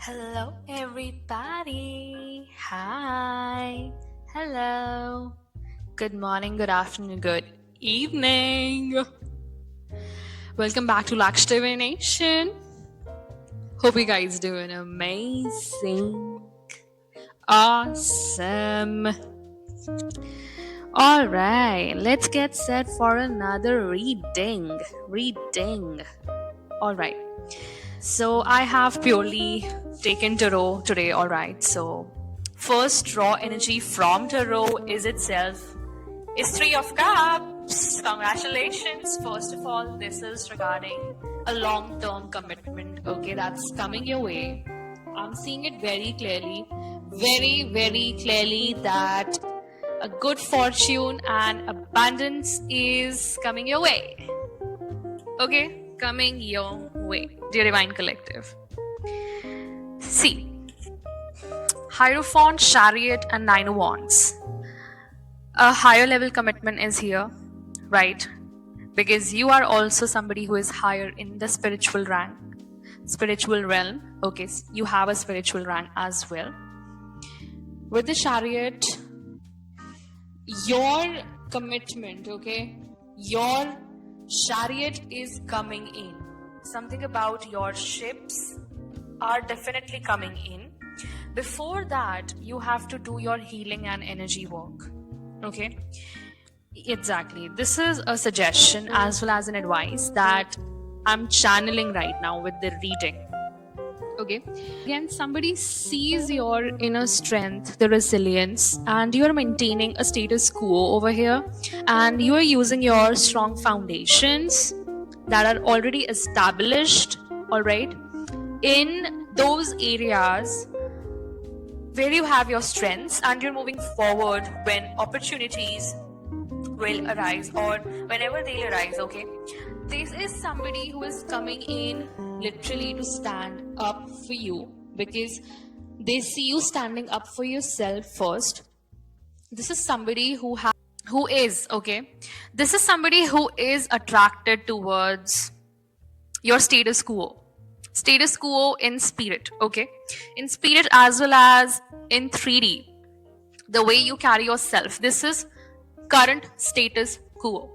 Hello, everybody. Hi. Hello. Good morning, good afternoon, good evening. Welcome back to Laksh Divination. Hope you guys doing amazing. Awesome. All right, let's get set for another reading. All right. So I have purely taken tarot today, alright. So first raw energy from tarot is Three of Cups. Congratulations. First of all, this is regarding a long-term commitment, okay, that's coming your way. I'm seeing it very clearly, very clearly that a good fortune and abundance is coming your way. Okay, coming your way, dear Divine Collective. See, Hierophant, Chariot, and Nine of Wands. A higher level commitment is here, right? Because you are also somebody who is higher in the spiritual realm. Okay, you have a spiritual rank as well. With the Chariot, your commitment, okay, your Chariot is coming in. Something about your ships are definitely coming in. Before that, you have to do your healing and energy work. Okay? Exactly. This is a suggestion as well as an advice that I'm channeling right now with the reading. Okay. Again, somebody sees your inner strength, the resilience, and you are maintaining a status quo over here, and you are using your strong foundations that are already established, all right, in those areas where you have your strengths, and you're moving forward when opportunities will arise or whenever they'll arise. Okay, this is somebody who is coming in literally to stand up for you because they see you standing up for yourself first. This is somebody this is somebody who is attracted towards your status quo in spirit, okay, in spirit as well as in 3D, the way you carry yourself. This is current status quo,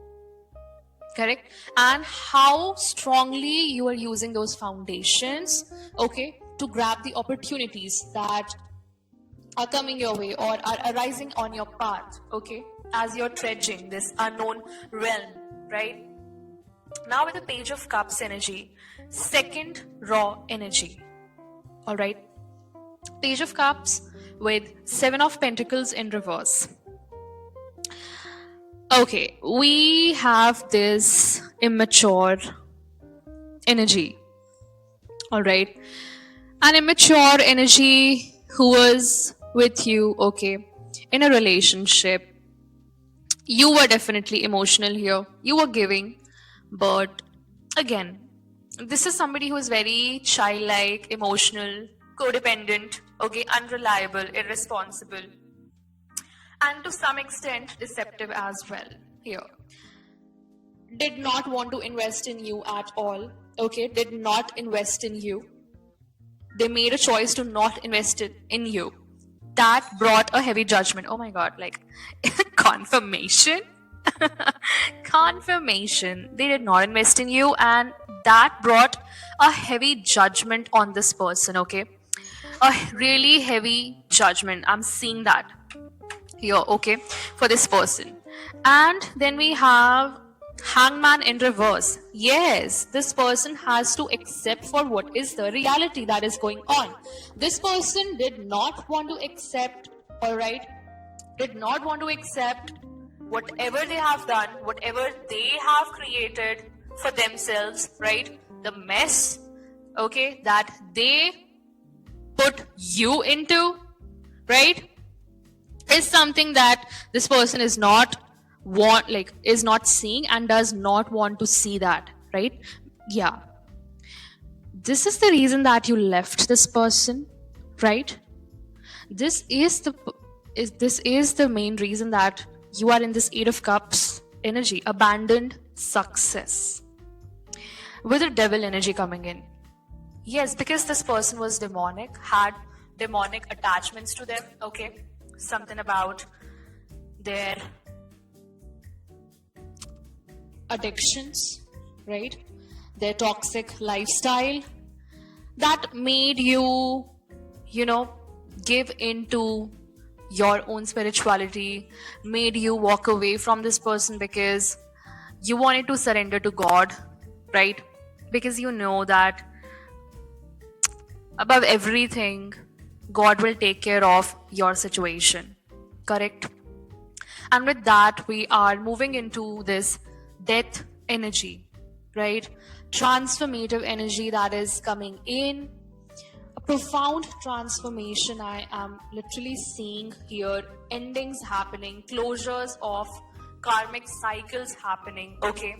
correct? And how strongly you are using those foundations, okay, to grab the opportunities that are coming your way or are arising on your path, okay, as you're trudging this unknown realm, right? Now with the Page of Cups energy, second raw energy, all right, Page of Cups with Seven of Pentacles in reverse. Okay, we have this immature energy, all right, an immature energy who was with you, okay, in a relationship. You were definitely emotional here, you were giving, but again, this is somebody who is very childlike, emotional, codependent, okay, unreliable, irresponsible, and to some extent deceptive as well here. Did not want to invest in you at all, okay, did not invest in you. They made a choice to not invest in you. That brought a heavy judgment. Oh my god, like confirmation. Confirmation. They did not invest in you, and that brought a heavy judgment on this person, okay, a really heavy judgment. I'm seeing that here, okay, for this person. And then we have Hangman in reverse. Yes, this person has to accept for what is the reality that is going on. This person did not want to accept, all right, did not want to accept whatever they have done, whatever they have created for themselves, right, the mess, okay, that they put you into, right, is something that this person is not seeing and does not want to see that, right? Yeah, this is the reason that you left this person, right? This is the main reason that you are in this Eight of Cups energy, abandoned success, with the Devil energy coming in. Yes, because this person was demonic, had demonic attachments to them, okay? Something about their addictions, right? Their toxic lifestyle that made you, give into your own spirituality, made you walk away from this person because you wanted to surrender to God, right? Because you know that above everything, God will take care of your situation, correct? And with that, we are moving into this death energy, right? Transformative energy that is coming in. A profound transformation I am literally seeing here. Endings happening, closures of karmic cycles happening, okay?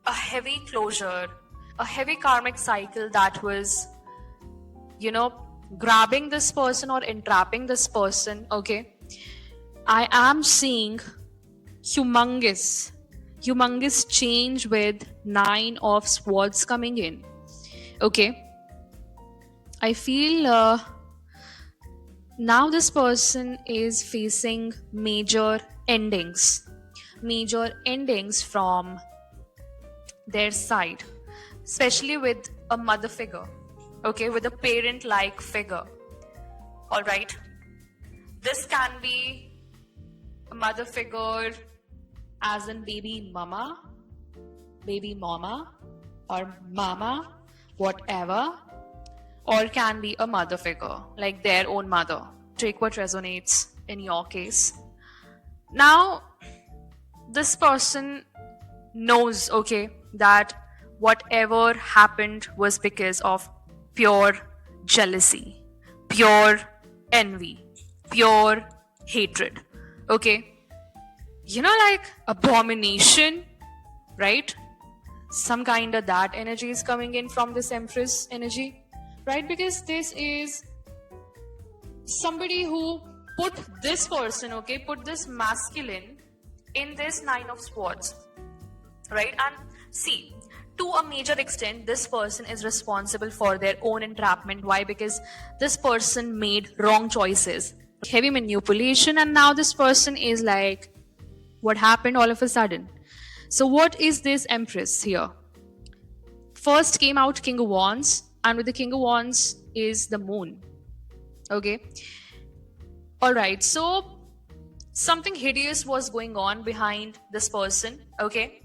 A heavy closure, a heavy karmic cycle that was, you know, grabbing this person or entrapping this person, okay? I am seeing humongous change with 9 of Swords coming in, okay? I feel now this person is facing major endings from their side, especially with a mother figure, okay, with a parent like figure. All right, this can be a mother figure as in baby mama, or mama, whatever, or can be a mother figure like their own mother. Take what resonates in your case. Now this person knows, okay, that whatever happened was because of pure jealousy, pure envy, pure hatred, okay? Like abomination, right? Some kind of that energy is coming in from this Empress energy, right? Because this is somebody who put this person, okay, put this masculine in this 9 of Swords, right? And see, to a major extent, this person is responsible for their own entrapment. Why? Because this person made wrong choices, heavy manipulation, and now this person is like, what happened all of a sudden? So what is this Empress here? First came out King of Wands, and with the King of Wands is the Moon, okay? All right, so something hideous was going on behind this person, okay?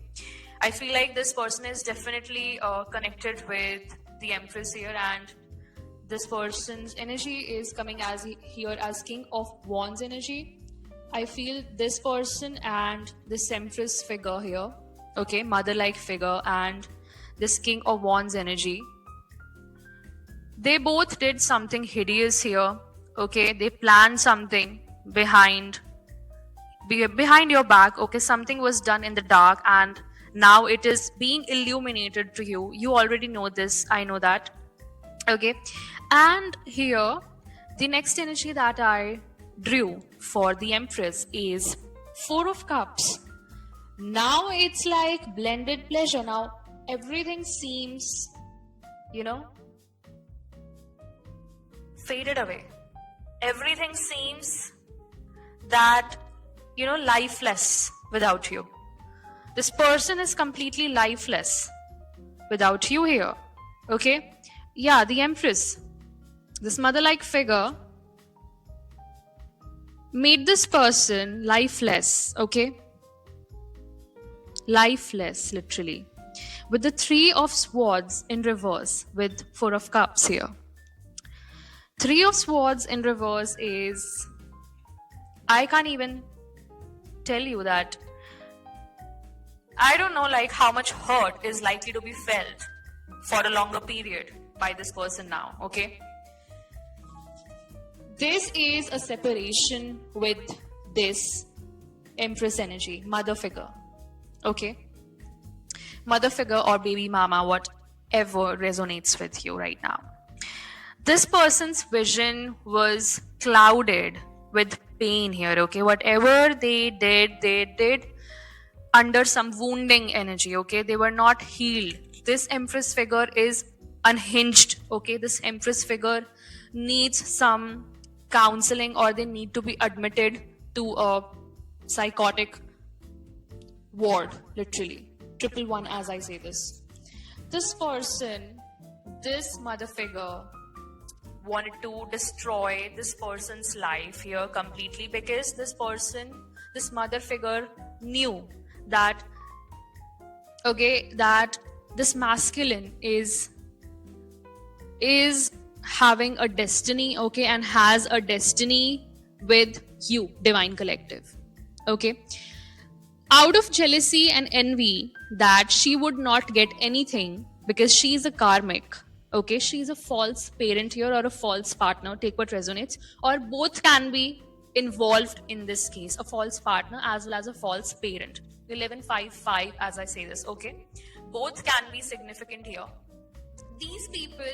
I feel like this person is definitely connected with the Empress here, and this person's energy is coming as here as King of Wands energy. I feel this person and this Empress figure here, okay, mother-like figure, and this King of Wands energy, they both did something hideous here, okay? They planned something behind your back, okay? Something was done in the dark, and now it is being illuminated to you. You already know this, I know that, okay? And here, the next energy that I drew for the Empress is 4 of Cups. Now it's like blended pleasure. Now everything seems, faded away. Everything seems that, lifeless without you. This person is completely lifeless without you here, okay? Yeah, the Empress, this mother-like figure, made this person lifeless, okay? Lifeless, literally. With the 3 of Swords in reverse, with 4 of Cups here. 3 of Swords in reverse is, I can't even tell you that, I don't know like how much hurt is likely to be felt for a longer period by this person now, okay? This is a separation with this Empress energy, mother figure, okay? Mother figure or baby mama, whatever resonates with you right now. This person's vision was clouded with pain here, okay? Whatever they did under some wounding energy, okay? They were not healed. This Empress figure is unhinged. Okay, this Empress figure needs some counseling, or they need to be admitted to a psychotic ward, literally. Triple one, as I say this. This person, this mother figure, wanted to destroy this person's life here completely, because this person, this mother figure, knew that, okay, that this masculine is having a destiny, okay, and has a destiny with you, divine collective. Okay, out of jealousy and envy that she would not get anything because she's a karmic, okay, she's a false parent here, or a false partner, take what resonates, or both can be involved in this case, a false partner as well as a false parent. 1155, as I say this, okay, both can be significant here. These people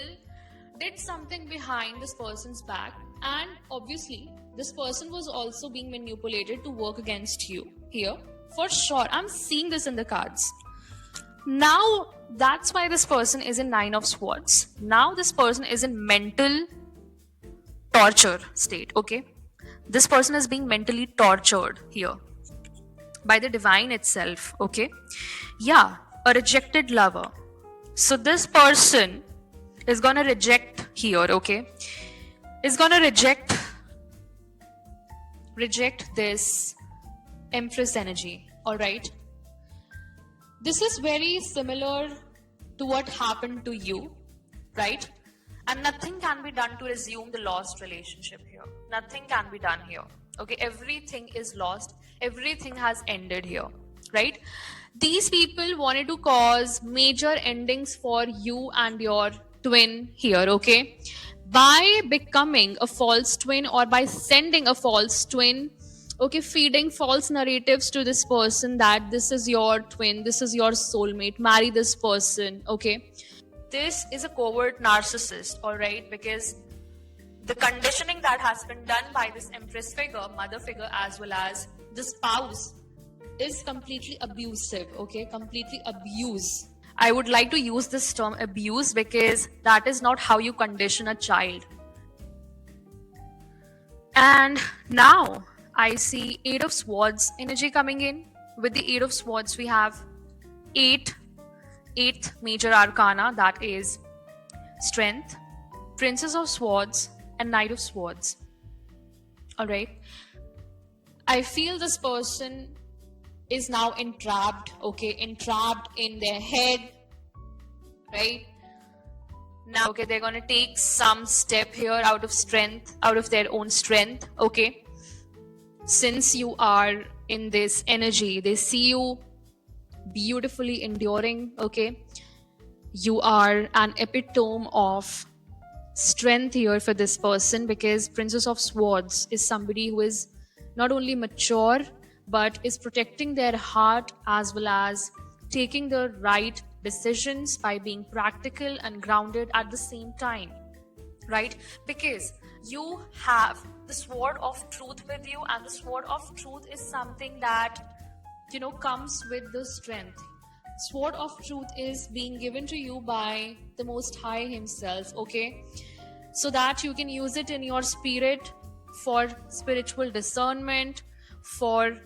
did something behind this person's back, and obviously this person was also being manipulated to work against you here, for sure. I'm seeing this in the cards. Now that's why this person is in Nine of Swords. Now this person is in mental torture state. Okay, this person is being mentally tortured here by the divine itself. Okay, yeah, a rejected lover. So this person is gonna reject here. Okay, is gonna reject this Empress energy. All right, this is very similar to what happened to you, right? And nothing can be done to resume the lost relationship here. Nothing can be done here. Okay, everything is lost, everything has ended here, right? These people wanted to cause major endings for you and your twin here. Okay, by becoming a false twin, or by sending a false twin, okay, feeding false narratives to this person that this is your twin, this is your soulmate, marry this person. Okay, this is a covert narcissist, all right, because the conditioning that has been done by this Empress figure, mother figure, as well as the spouse is completely abusive. Okay, completely abuse. I would like to use this term abuse because that is not how you condition a child. And now I see Eight of Swords energy coming in. With the Eight of Swords, we have eighth major arcana, that is Strength, Princess of Swords, and Knight of Swords. All right. I feel this person is now entrapped, okay, entrapped in their head, right? Now, okay, they're gonna take some step here out of strength, out of their own strength, okay? Since you are in this energy, they see you beautifully enduring, okay? You are an epitome of strength here for this person, because Princess of Swords is somebody who is not only mature but is protecting their heart as well as taking the right decisions by being practical and grounded at the same time, right? Because you have the sword of truth with you, and the sword of truth is something that, you know, comes with the strength. Sword of truth is being given to you by the Most High himself, okay, so that you can use it in your spirit for spiritual discernment, for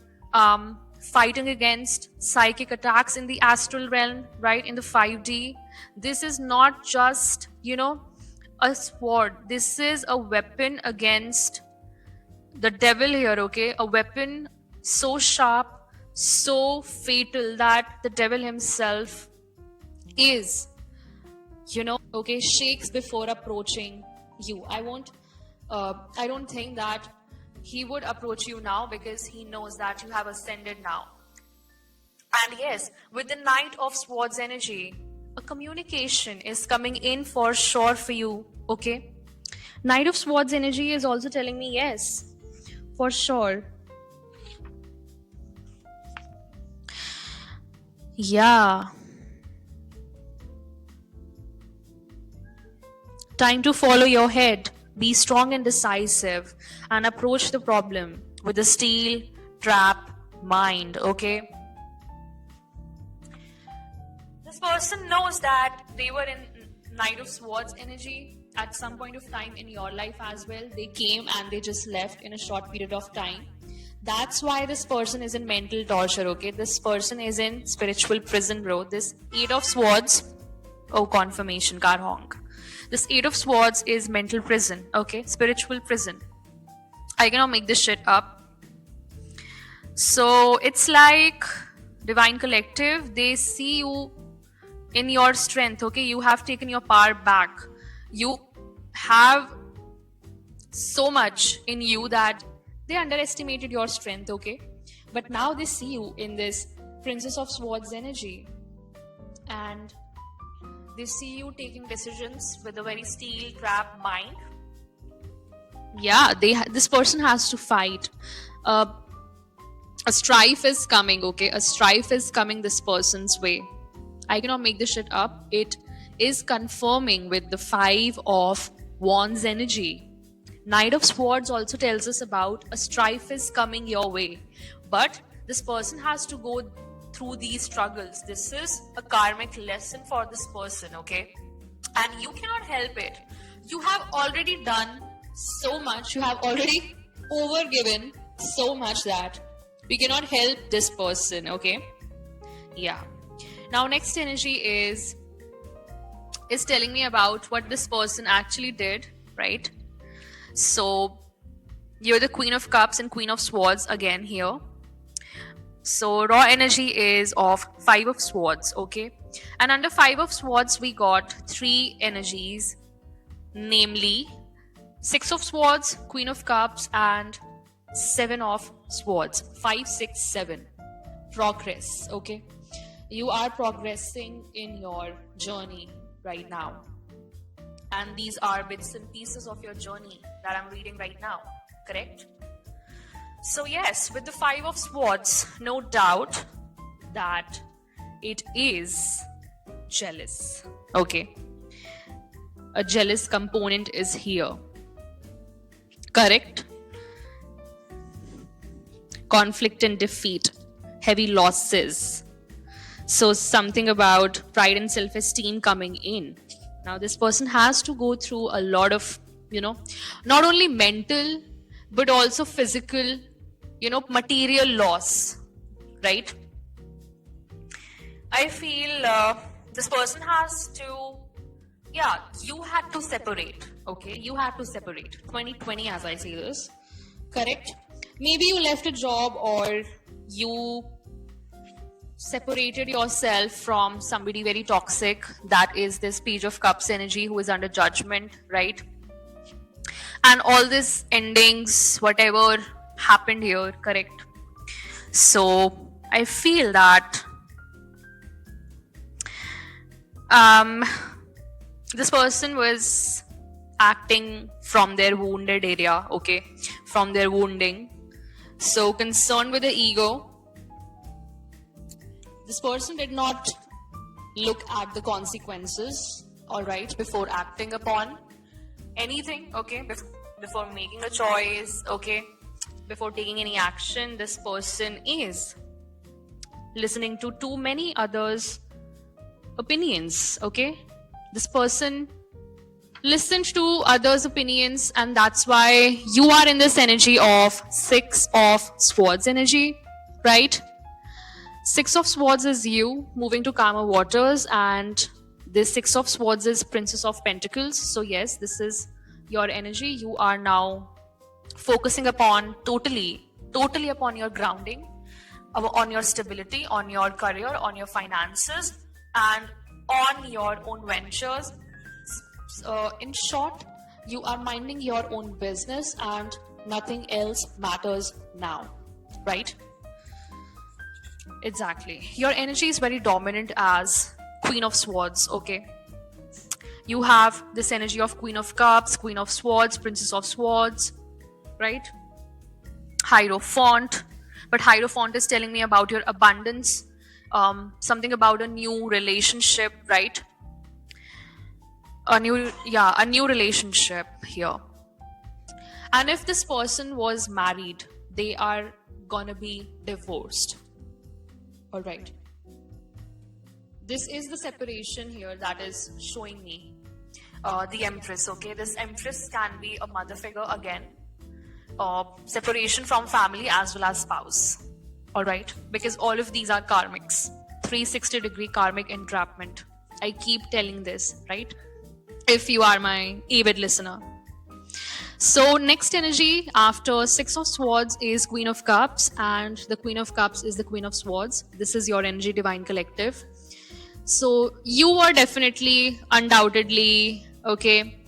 fighting against psychic attacks in the astral realm, right, in the 5D. This is not just, you know, a sword. This is a weapon against the devil here, okay? A weapon so sharp, so fatal that the devil himself is, you know, okay, shakes before approaching you. I don't think that he would approach you now, because he knows that you have ascended now. And yes, with the Knight of Swords energy, a communication is coming in for sure for you, okay? Knight of Swords energy is also telling me yes, for sure. Yeah. Time to follow your head. Be strong and decisive and approach the problem with a steel trap mind, okay? This person knows that they were in Knight of Swords energy, at some point of time in your life as well, they came and they just left in a short period of time. That's why this person is in mental torture, okay? This person is in spiritual prison, bro. This Eight of Swords, oh, confirmation, car honk. This Eight of Swords is mental prison, okay? Spiritual prison. I cannot make this shit up. So it's like Divine Collective, they see you in your strength, okay? You have taken your power back. You have so much in you that they underestimated your strength, okay? But now they see you in this Princess of Swords energy, and they see you taking decisions with a very steel trap mind. Yeah, this person has to fight. A strife is coming, okay? A strife is coming this person's way. I cannot make this shit up. It is confirming with the Five of Wands energy. Knight of Swords also tells us about a strife is coming your way. But this person has to go through these struggles. This is a karmic lesson for this person, okay? And you cannot help it. You have already done so much. You have already overgiven so much that we cannot help this person, okay? Yeah. Now next energy is telling me about what this person actually did, right? So you're the Queen of Cups and Queen of Swords again here. So raw energy is of Five of Swords, okay? And under Five of Swords we got three energies, namely Six of Swords, Queen of Cups, and Seven of Swords. 5, 6, 7. Progress, okay? You are progressing in your journey right now. And these are bits and pieces of your journey that I'm reading right now, correct? So yes, with the Five of Swords, no doubt that it is jealous, okay? A jealous component is here, correct? Conflict and defeat, heavy losses. So something about pride and self-esteem coming in. Now this person has to go through a lot of, not only mental, but also physical, material loss, right? I feel this person has to, you had to separate, okay? You had to separate. 2020 as I say this, correct? Maybe you left a job or you separated yourself from somebody very toxic. That is this Page of Cups energy who is under judgment, right? And all this endings, whatever happened here, correct? So I feel that this person was acting from their wounded area, okay? From their wounding. So concerned with the ego. This person did not look at the consequences, all right, before acting upon anything, okay, before making a choice, okay, before taking any action. This person is listening to too many others' opinions, okay? This person listened to others' opinions, and that's why you are in this energy of Six of Swords energy, right? Six of Swords is you moving to calmer waters, and this Six of Swords is Princess of Pentacles. So yes, this is your energy. You are now focusing upon totally upon your grounding, on your stability, on your career, on your finances, and on your own ventures. In short, you are minding your own business and nothing else matters now, right? Exactly. Your energy is very dominant as Queen of Swords, okay? You have this energy of Queen of Cups, Queen of Swords, Princess of Swords, right? Hierophant. But Hierophant is telling me about your abundance, something about a new relationship, right? A new relationship here. And if this person was married, they are gonna be divorced. All right. This is the separation here that is showing me. the Empress, okay? This Empress can be a mother figure again, separation from family as well as spouse, all right? Because all of these are karmics, 360-degree karmic entrapment. I keep telling this, right? If you are my avid listener. So next energy after Six of Swords is Queen of Cups, and the Queen of Cups is the Queen of Swords. This is your energy, Divine Collective. So you are definitely, undoubtedly, okay,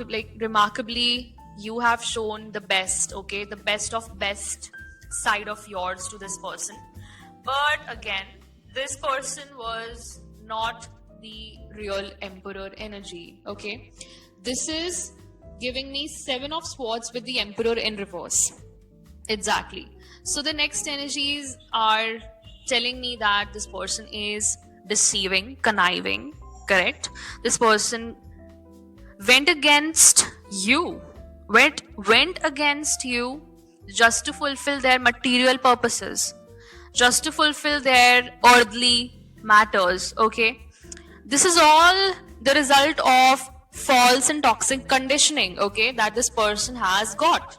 like remarkably, you have shown the best, okay, the best of best side of yours to this person. But again, this person was not the real Emperor energy, okay? This is giving me Seven of Swords with the Emperor in reverse. Exactly. So the next energies are telling me that this person is deceiving, conniving, correct? This person went against you, went against you just to fulfill their material purposes, just to fulfill their earthly matters, okay? This is all the result of false and toxic conditioning, okay, that this person has got,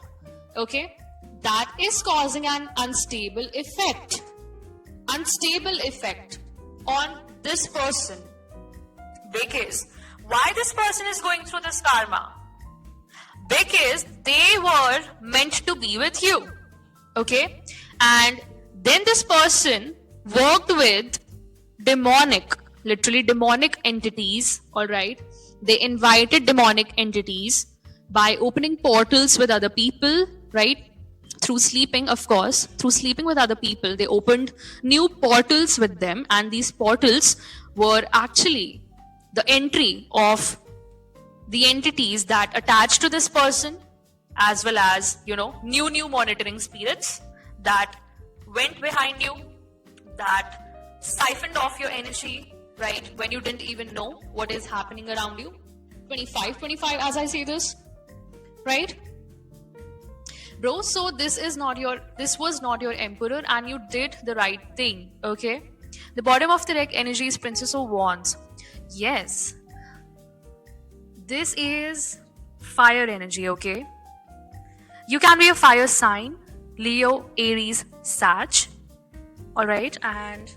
okay? That is causing an unstable effect on this person. Because why this person is going through this karma? Because they were meant to be with you, okay? And then this person worked with demonic, literally demonic entities, all right? They invited demonic entities by opening portals with other people, right? Through sleeping, of course, through sleeping with other people, they opened new portals with them, and these portals were actually the entry of the entities that attached to this person, as well as, you know, new monitoring spirits that went behind you, that siphoned off your energy, right, when you didn't even know what is happening around you. 25 as I say this, right? Bro, so this was not your Emperor, and you did the right thing, okay? The bottom of the deck energy is Princess of Wands. Yes, this is fire energy, okay? You can be a fire sign, Leo, Aries, Sag, all right? And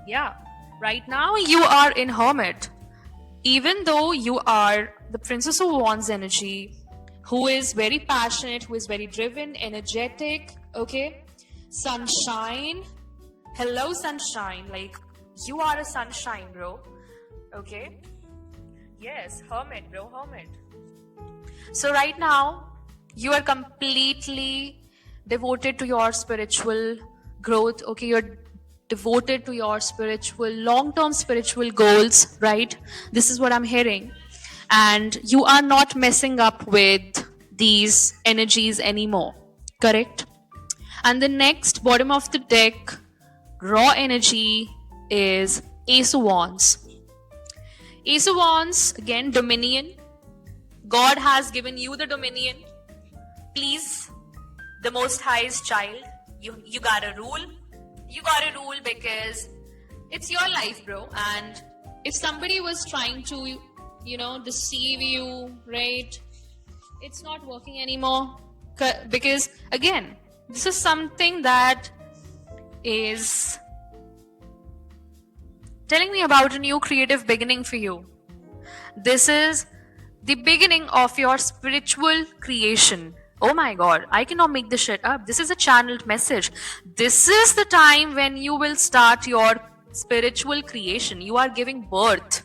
yeah, right now you are in Hermit. Even though you are the Princess of Wands energy, who is very passionate, who is very driven, energetic, okay? Sunshine. Hello, sunshine. Like, you are a sunshine, bro. Okay? Yes, hermit, bro, hermit. So right now, you are completely devoted to your spiritual growth, okay? You're devoted to your spiritual, long-term spiritual goals, right? This is what I'm hearing. And you are not messing up with these energies anymore, correct? And the next bottom of the deck, raw energy, is Ace of Wands. Ace of Wands, again, dominion. God has given you the dominion. Please, the Most High's child, you gotta rule. You gotta rule because it's your life, bro. And if somebody was trying to, you know, deceive you, right, it's not working anymore. Because again, this is something that is telling me about a new creative beginning for you. This is the beginning of your spiritual creation. Oh my god, I cannot make this shit up. This is a channeled message. This is the time when you will start your spiritual creation. You are giving birth.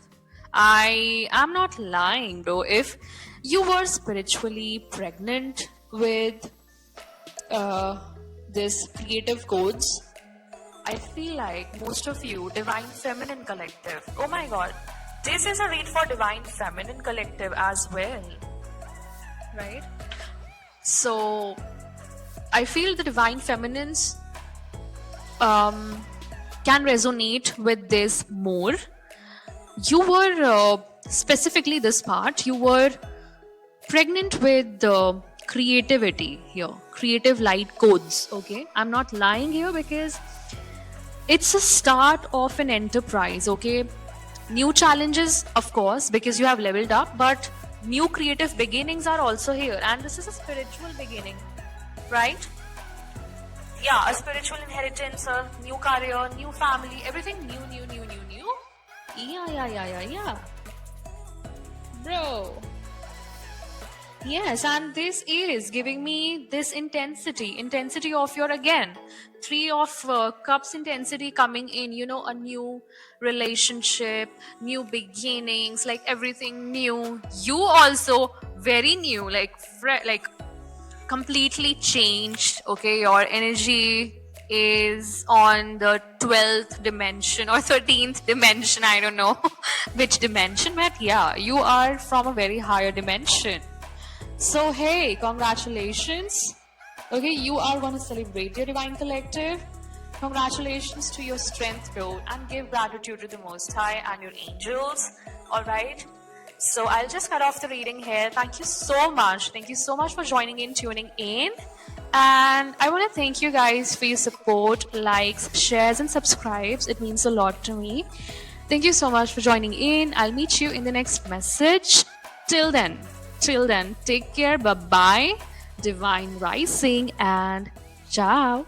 I am not lying, bro. If you were spiritually pregnant with this creative codes, I feel like most of you, Divine Feminine Collective, oh my god, this is a read for Divine Feminine Collective as well, right? So I feel the Divine Feminines can resonate with this more. You were specifically this part, you were pregnant with creativity here, creative light codes, okay? I'm not lying here because it's a start of an enterprise, okay? New challenges, of course, because you have leveled up, but new creative beginnings are also here. And this is a spiritual beginning, right? Yeah, a spiritual inheritance, a new career, new family, everything new, new, new, new, new. Yeah. Bro. Yes, and this is giving me this intensity of your again. Three of cups intensity coming in, a new relationship, new beginnings, like everything new. You also very new, like like completely changed. Okay, your energy is on the 12th dimension or 13th dimension. I don't know which dimension, but yeah, you are from a very higher dimension. So, hey, congratulations. Okay, you are going to celebrate your Divine Collective. Congratulations to your strength, bro, and give gratitude to the Most High and your angels. All right. So, I'll just cut off the reading here. Thank you so much. Thank you so much for joining in, tuning in. And I want to thank you guys for your support, likes, shares, and subscribes. It means a lot to me. Thank you so much for joining in. I'll meet you in the next message. Till then, take care. Bye bye. Divine Rising and ciao.